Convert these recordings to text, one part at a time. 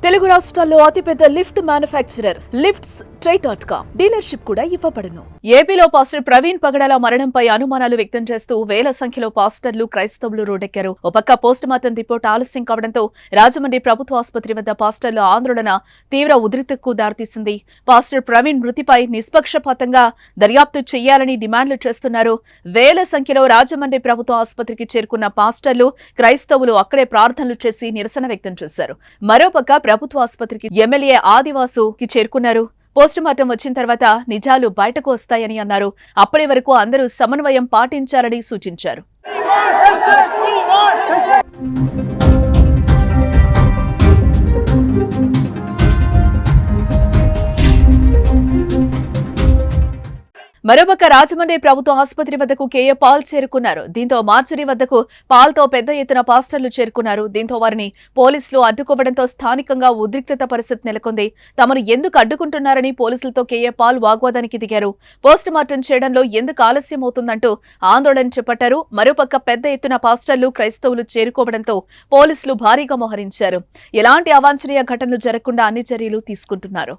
తెలుగు రాష్ట్రాల్లో అతిపెద్ద lift manufacturer lifts ట్రై.com dealership కూడా ఇవ్వబడును. ఏపీలో పాస్టర్ ప్రవీణ్ పగడాల మరణంపై అనుమానాలు వ్యక్తం చేస్తూ వేల సంఖ్యలో పాస్టర్లు క్రైస్తవులు రోడ్డెక్కారు. ఓ పక్క పోస్ట్ మార్టం రిపోర్ట్ ఆలస్యం కావడంతో రాజమండ్రి ప్రభుత్వ ఆసుపత్రి వద్ద పాస్టర్ల ఆందోళన తీవ్ర ఉద్రిక్తతకు దారితీసింది. పాస్టర్ ప్రవీణ్ మృతిపై నిష్పక్షపాతంగా దర్యాప్తు చేయాలని డిమాండ్లు చేస్తున్నారు. వేల సంఖ్యలో రాజమండ్రి ప్రభుత్వ ఆసుపత్రికి చేరుకున్న పాస్టర్లు క్రైస్తవులు అక్కడే ప్రార్థనలు చేసి నిరసన వ్యక్తం చేశారు. మరోపక్క ప్రభుత్వ ఆసుపత్రికి ఎమ్మెల్యే ఆదివాసుకి చేరుకున్నారు. పోస్టుమార్టం వచ్చిన తర్వాత నిజాలు బయటకు వస్తాయని అన్నారు. అప్పటి వరకు అందరూ సమన్వయం పాటించాలని సూచించారు. మరోపక్క రాజమండ్రి ప్రభుత్వ ఆసుపత్రి వద్దకు కేఏ పాల్ చేరుకున్నారు. దీంతో మార్చురీ వద్దకు పాల్తో పెద్ద ఎత్తున పాస్టర్లు చేరుకున్నారు. దీంతో వారిని పోలీసులు అడ్డుకోవడంతో స్థానికంగా ఉద్రిక్తత పరిస్థితి నెలకొంది. తమను ఎందుకు అడ్డుకుంటున్నారని పోలీసులతో కేఏ పాల్ వాగ్వాదానికి దిగారు. పోస్టుమార్టం చేయడంలో ఎందుకు ఆలస్యం అవుతుందంటూ ఆందోళన చేపట్టారు. మరోపక్క పెద్ద ఎత్తున పాస్టర్లు క్రైస్తవులు చేరుకోవడంతో పోలీసులు భారీగా మోహరించారు. ఎలాంటి అవాంఛనీయ ఘటనలు జరగకుండా అన్ని చర్యలు తీసుకుంటున్నారు.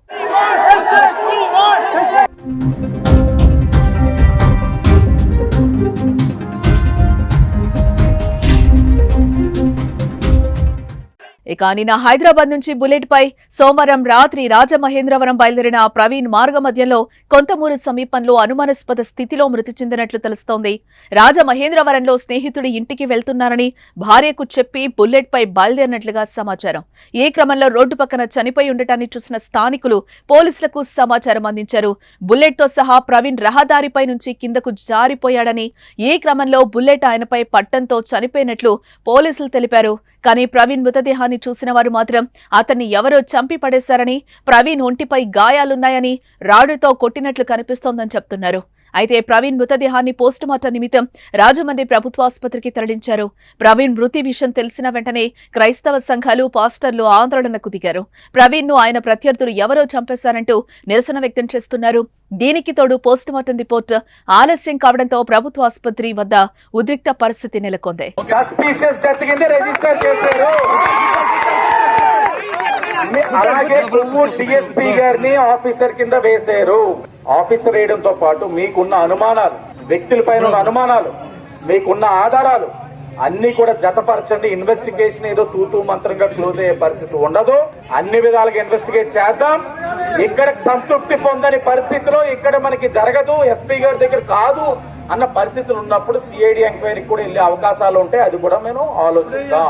ఇక నిన్న హైదరాబాద్ నుంచి బుల్లెట్ పై సోమవారం రాత్రి రాజమహేంద్రవరం బయలుదేరిన ప్రవీణ్ మార్గ మధ్యంలో కొంతమూరు సమీపంలో అనుమానాస్పద స్థితిలో మృతి చెందినట్లు తెలుస్తోంది. రాజమహేంద్రవరంలో స్నేహితుడి ఇంటికి వెళ్తున్నారని భార్యకు చెప్పి బుల్లెట్ పై బయలుదేరినట్లుగా సమాచారం. ఈ క్రమంలో రోడ్డు పక్కన చనిపోయి ఉండటాన్ని చూసిన స్థానికులు పోలీసులకు సమాచారం అందించారు. బుల్లెట్ తో సహా ప్రవీణ్ రహదారిపై నుంచి కిందకు జారిపోయాడని, ఈ క్రమంలో బుల్లెట్ ఆయనపై పట్టంతో చనిపోయినట్లు పోలీసులు తెలిపారు. కానీ ప్రవీణ్ మృతదేహాన్ని చూసిన వారు మాత్రం అతన్ని ఎవరో చంపి పడేశారని, ప్రవీణ్ ఒంటిపై గాయాలున్నాయని, రాడుతో కొట్టినట్లు కనిపిస్తోందని చెప్తున్నారు. అయితే ప్రవీణ్ మృతదేహాన్ని పోస్టుమార్టం నిమిత్తం రాజమండ్రి ప్రభుత్వ ఆసుపత్రికి తరలించారు. ప్రవీణ్ మృతి విషయం తెలిసిన వెంటనే క్రైస్తవ సంఘాలు, పాస్టర్లు ఆందోళనకు దిగారు. ప్రవీణ్ ను ఆయన ప్రత్యర్థులు ఎవరో చంపేశారంటూ నిరసన వ్యక్తం చేస్తున్నారు. దీనికి తోడు పోస్టుమార్టం రిపోర్ట్ ఆలస్యం కావడంతో ప్రభుత్వ ఆసుపత్రి వద్ద ఉద్రిక్త పరిస్థితి నెలకొంది. అలాగే డిఎస్పీ గారిని ఆఫీసర్ కింద వేశారు. ఆఫీసర్ వేయడంతో పాటు మీకున్న అనుమానాలు, వ్యక్తులపైన ఉన్న అనుమానాలు, మీకున్న ఆధారాలు అన్ని కూడా జతపరచండి. ఇన్వెస్టిగేషన్ ఏదో తూతూ మంత్రంగా క్లోజ్ అయ్యే పరిస్థితి ఉండదు. అన్ని విధాలుగా ఇన్వెస్టిగేట్ చేద్దాం. ఇక్కడ సంతృప్తి పొందని పరిస్థితిలో ఇక్కడ మనకి జరగదు, ఎస్పీ గారి దగ్గర కాదు అన్న పరిస్థితులు ఉన్నప్పుడు సిఐడి ఎంక్వైరీకి కూడా వెళ్లే అవకాశాలు ఉంటాయి. అది కూడా మేము ఆలోచిద్దాం.